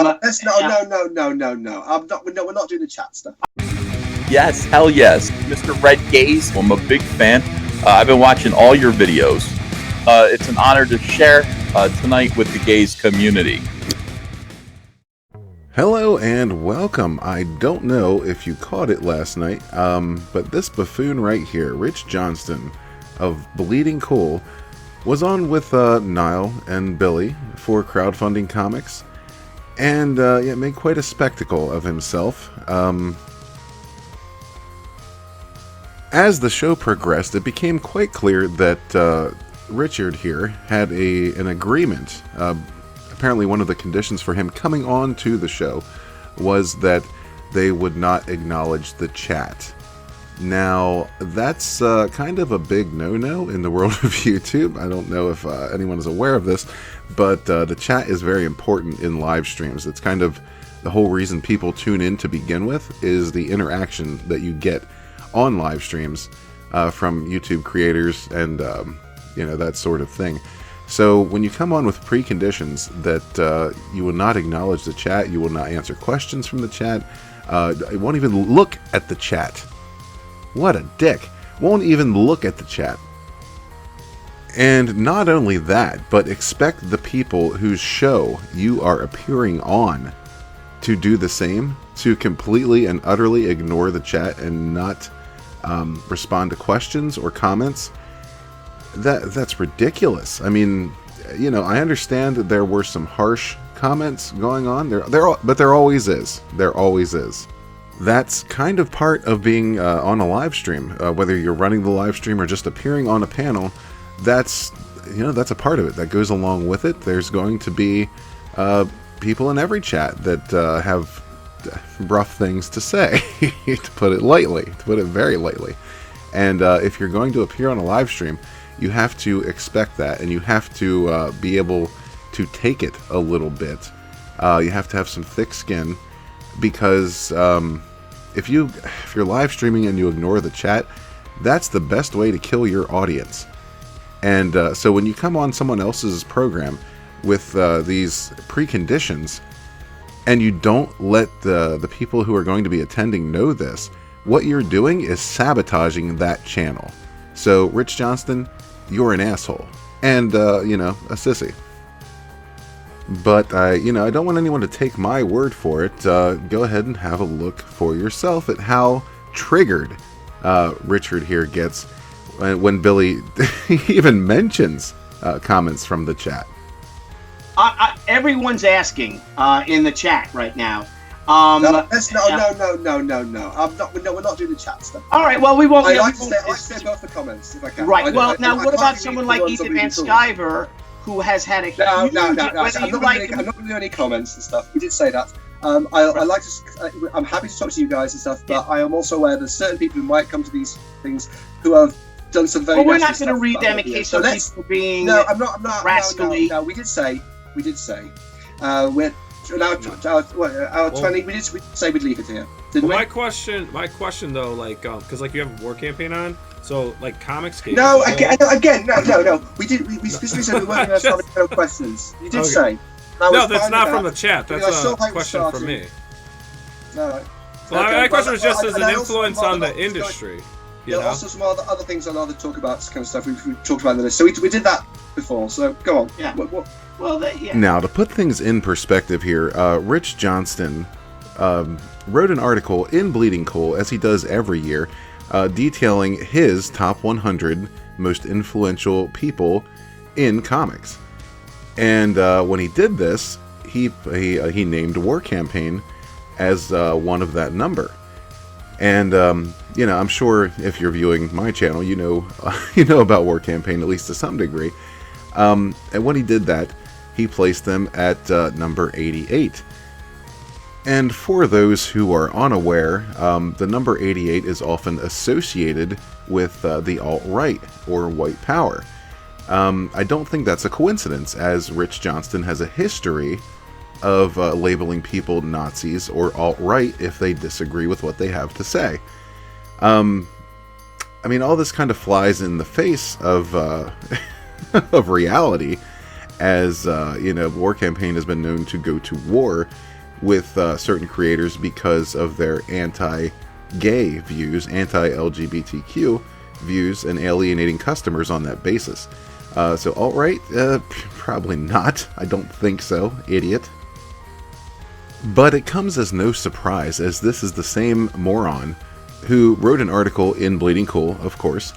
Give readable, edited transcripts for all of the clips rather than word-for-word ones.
No. We're not doing the chat stuff. Yes, hell yes. Mr. Red Gaze, I'm a big fan. I've been watching all your videos. It's an honor to share tonight with the gaze community. Hello and welcome. I don't know if you caught it last night, but this buffoon right here, Rich Johnston of Bleeding Fool, was on with Niall and Billy for Crowdfunding Comics, and made quite a spectacle of himself. As the show progressed, it became quite clear that Richard here had an agreement. Apparently one of the conditions for him coming on to the show was that they would not acknowledge the chat. Now, that's kind of a big no-no in the world of YouTube. I don't know if anyone is aware of this, but the chat is very important in live streams. It's kind of the whole reason people tune in to begin with, is the interaction that you get on live streams from YouTube creators and that sort of thing. So when you come on with preconditions that you will not acknowledge the chat, you will not answer questions from the chat, you won't even look at the chat. What a dick. Won't even look at the chat. And not only that, but expect the people whose show you are appearing on to do the same, to completely and utterly ignore the chat and not respond to questions or comments. That's ridiculous. I mean, I understand that there were some harsh comments going on. But there always is. There always is. That's kind of part of being on a live stream. Whether you're running the live stream or just appearing on a panel, that's a part of it. That goes along with it. There's going to be people in every chat that have rough things to say, to put it lightly, to put it very lightly. And if you're going to appear on a live stream, you have to expect that, and you have to be able to take it a little bit. You have to have some thick skin, because if you're live streaming and you ignore the chat, that's the best way to kill your audience. And so when you come on someone else's program with these preconditions, and you don't let the people who are going to be attending know this, what you're doing is sabotaging that channel. So, Rich Johnston, you're an asshole. And, a sissy. But, I don't want anyone to take my word for it. Go ahead and have a look for yourself at how triggered Richard here gets when Billy even mentions comments from the chat. Everyone's asking in the chat right now. No. We're not doing the chat stuff. All right. Well, we won't. I like to stay both the comments if I can. Right. What about someone like Ethan Van Sciver, who has had a huge... I'm not going to do any comments and stuff. We did say that. I'm happy to talk to you guys and stuff, but I am also aware that certain people who might come to these things who have done some very... Well, we're not going to read them in case of people being rascally. No, we did say. We're... Our 20. We did say we'd leave it here. Didn't we? My question though, because you have a war campaign on, so comics games. No. We specifically said we weren't going to have no questions. You did say. No, that's not from the chat. That's a question from me. No. Well, my question was just as an influence on the industry. There are also some other things I'd rather talk about, this kind of stuff we talked about in the list. So we did that before. So go on. Yeah. Now, to put things in perspective here, Rich Johnston wrote an article in Bleeding Fool, as he does every year, detailing his top 100 most influential people in comics. And when he did this, he named War Campaign as one of that number. And I'm sure if you're viewing my channel, you know about War Campaign, at least to some degree. And when he did that, he placed them at number 88. And for those who are unaware, the number 88 is often associated with the alt-right, or white power. I don't think that's a coincidence, as Rich Johnston has a history of labeling people Nazis or alt-right if they disagree with what they have to say. All this kind of flies in the face of of reality, as War Campaign has been known to go to war with certain creators because of their anti-gay views, anti-LGBTQ views, and alienating customers on that basis. So alt-right? Probably not. I don't think so, idiot. But it comes as no surprise, as this is the same moron who wrote an article in Bleeding Cool, of course,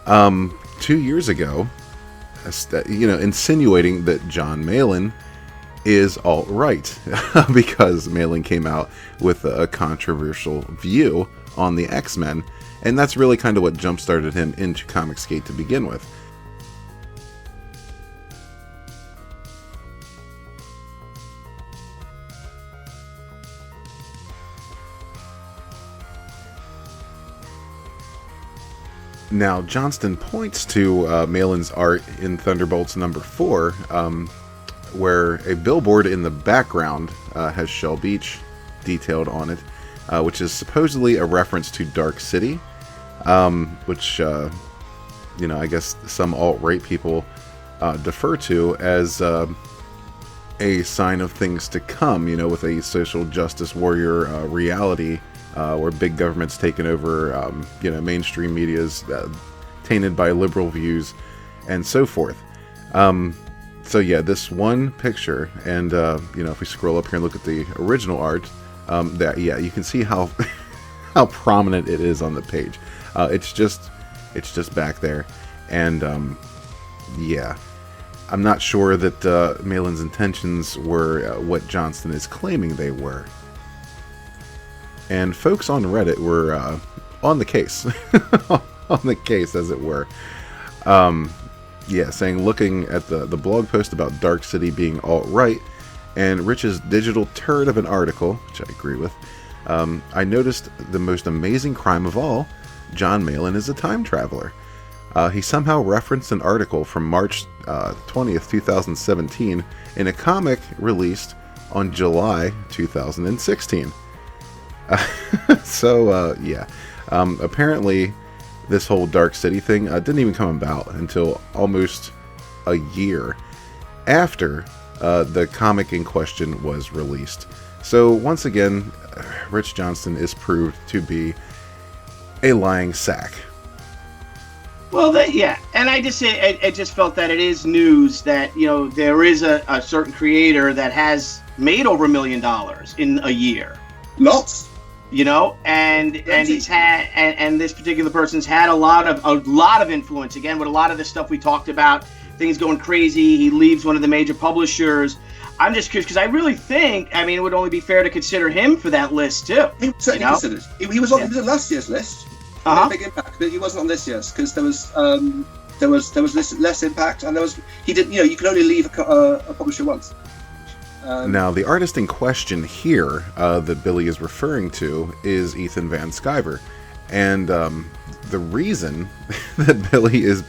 2 years ago, insinuating that John Malin is alt-right, because Malin came out with a controversial view on the X-Men, and that's really kind of what jump-started him into Comicsgate to begin with. Now, Johnston points to Malin's art in Thunderbolts number 4, where a billboard in the background has Shell Beach detailed on it, which is supposedly a reference to Dark City, which, I guess some alt-right people defer to as a sign of things to come, with a social justice warrior reality where big government's taken over, mainstream media's tainted by liberal views, and so forth. So yeah, this one picture, and if we scroll up here and look at the original art, you can see how how prominent it is on the page. It's just back there, and I'm not sure that Malin's intentions were what Johnston is claiming they were. And folks on Reddit were on the case, on the case, as it were. Saying, looking at the blog post about Dark City being alt-right, and Rich's digital turd of an article, which I agree with, I noticed the most amazing crime of all: John Malin is a time traveler. He somehow referenced an article from March 20th, 2017, in a comic released on July 2016. Apparently this whole Dark City thing didn't even come about until almost a year after the comic in question was released. So once again, Rich Johnston is proved to be a lying sack. Well, and I just felt that it is news that there is a certain creator that has made over $1 million in a year. Lots. And he's had, and this particular person's had a lot of influence, again, with a lot of the stuff we talked about, things going crazy. He leaves one of the major publishers. I'm just curious, because I really think, it would only be fair to consider him for that list too. He certainly considered. He was on last year's list. Big impact, but he wasn't on this year's because there was less impact, and he didn't. You can only leave a publisher once. Now, the artist in question here that Billy is referring to is Ethan Van Sciver. And the reason that Billy is,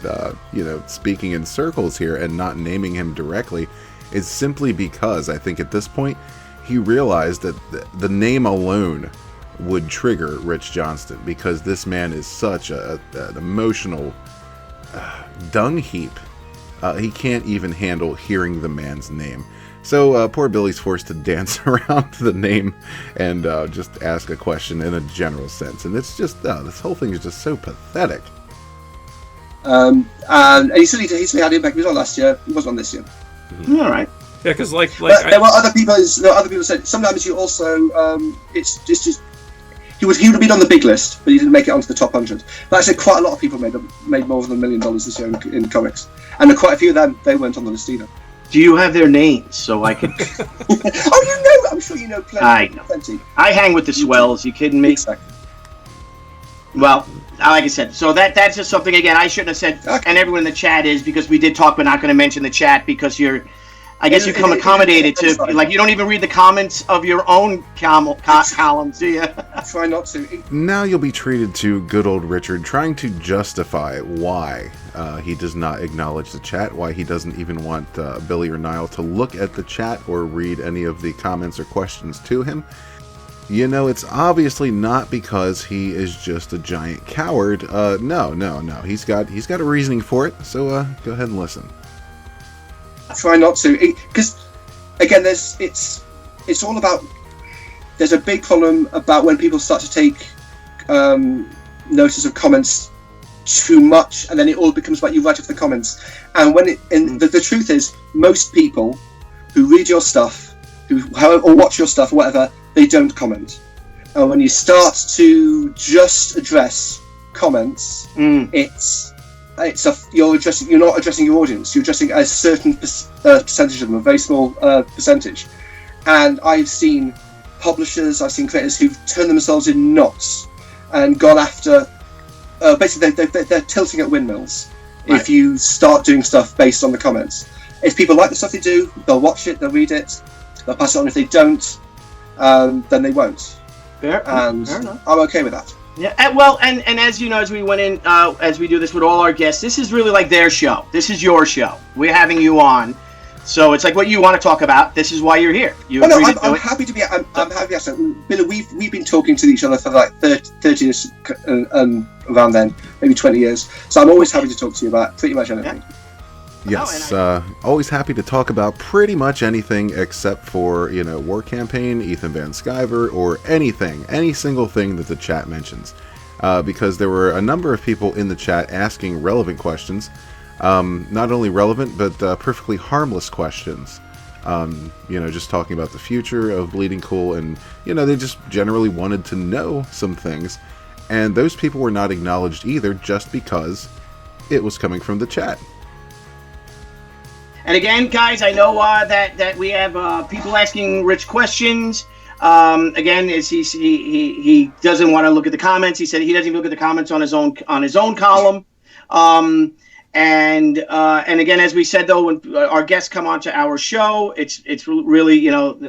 speaking in circles here and not naming him directly is simply because I think at this point he realized that the name alone would trigger Rich Johnston, because this man is such an emotional dung heap. He can't even handle hearing the man's name. So poor Billy's forced to dance around the name and just ask a question in a general sense. And it's just, this whole thing is just so pathetic. And he certainly had impact. He was on last year. He wasn't on this year. Mm-hmm. All right. Yeah, because there were other people. Said sometimes you also it's just he would have been on the big list, but he didn't make it onto the top 100. But I said quite a lot of people made more than $1 million this year in comics, and quite a few of them they weren't on the list either. Do you have their names so I can? I'm sure you know plenty. I know. Plenty. I hang with the swells. You kidding me? Exactly. Well, like I said, so that's just something, again, I shouldn't have said, and everyone in the chat is, because we did talk, but not going to mention the chat because I guess you come accommodated to, like, you don't even read the comments of your own columns, do you? Try not to. Now you'll be treated to good old Richard trying to justify why he does not acknowledge the chat, why he doesn't even want Billy or Niall to look at the chat or read any of the comments or questions to him. It's obviously not because he is just a giant coward. No. He's got a reasoning for it, so go ahead and listen. try not to, because again, it's all about. There's a big problem about when people start to take notice of comments too much, and then it all becomes about you right off the comments. And when the truth is, most people who read your stuff, or watch your stuff, or whatever, they don't comment. And when you start to just address comments, you're not addressing your audience. You're addressing a certain percentage of them, a very small percentage. And I've seen publishers, I've seen creators who've turned themselves in knots and gone after. Basically, they're tilting at windmills. Right. If you start doing stuff based on the comments, if people like the stuff they do, they'll watch it, they'll read it, they'll pass it on. If they don't, then they won't. Fair enough. I'm okay with that. Yeah, and as you know, as we went in, as we do this with all our guests, this is really like their show. This is your show. We're having you on, so it's like what you want to talk about. This is why you're here. I'm happy to be. I'm happy. Billy, we've been talking to each other for like 30 years, around then, maybe 20 years. So I'm always happy to talk to you about pretty much anything. Yeah. Yes, always happy to talk about pretty much anything except for, War Campaign, Ethan Van Sciver, or any single thing that the chat mentions. Because there were a number of people in the chat asking relevant questions. Not only relevant, but perfectly harmless questions. Just talking about the future of Bleeding Cool, and, they just generally wanted to know some things. And those people were not acknowledged either, just because it was coming from the chat. And again, guys, I know that we have people asking Rich questions. Again, he doesn't want to look at the comments. He said he doesn't even look at the comments on his own column. And again, as we said, though, when our guests come onto our show, it's really,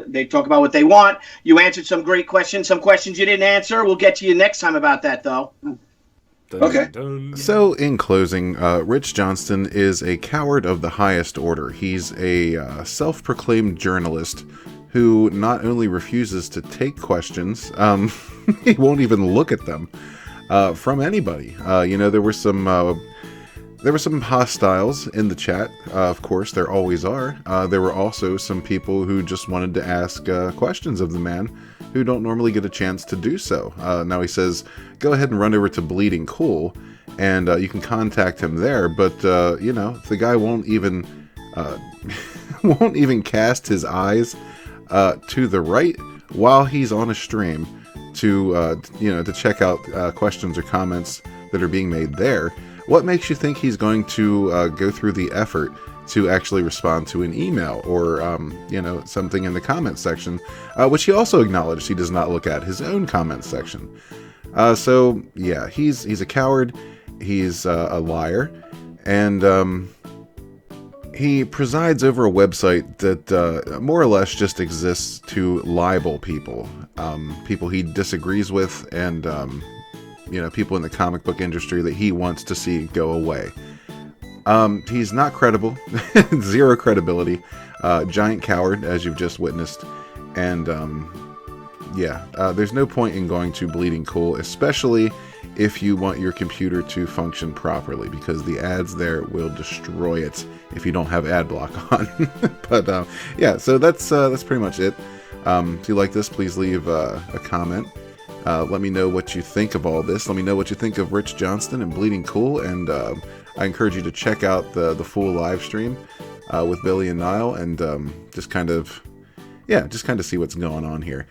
they talk about what they want. You answered some great questions. Some questions you didn't answer. We'll get to you next time about that, though. Okay. So, in closing, Rich Johnston is a coward of the highest order. He's a self-proclaimed journalist who not only refuses to take questions, he won't even look at them from anybody. There were some hostiles in the chat. Of course, there always are. There were also some people who just wanted to ask questions of the man, who don't normally get a chance to do so. Now he says, go ahead and run over to Bleeding Cool, and you can contact him there. But the guy won't even cast his eyes to the right while he's on a stream to check out questions or comments that are being made there. What makes you think he's going to go through the effort to actually respond to an email or, something in the comment section, which he also acknowledged he does not look at his own comment section. So, yeah, he's a coward, he's a liar, and he presides over a website that more or less just exists to libel people, people he disagrees with, and, people in the comic book industry that he wants to see go away. He's not credible, zero credibility, giant coward, as you've just witnessed, and, there's no point in going to Bleeding Cool, especially if you want your computer to function properly, because the ads there will destroy it if you don't have ad block on. But, so that's pretty much it. If you like this, please leave a comment. Let me know what you think of all this. Let me know what you think of Rich Johnston and Bleeding Cool, and I encourage you to check out the full live stream with Billy and Niall, and just kind of see what's going on here.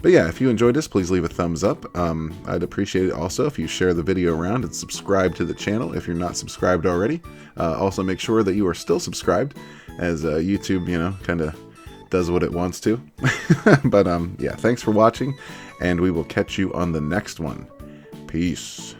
But yeah, if you enjoyed this, please leave a thumbs up. I'd appreciate it also if you share the video around and subscribe to the channel if you're not subscribed already. Also make sure that you are still subscribed, as YouTube, kind of does what it wants to. But thanks for watching, and we will catch you on the next one. Peace.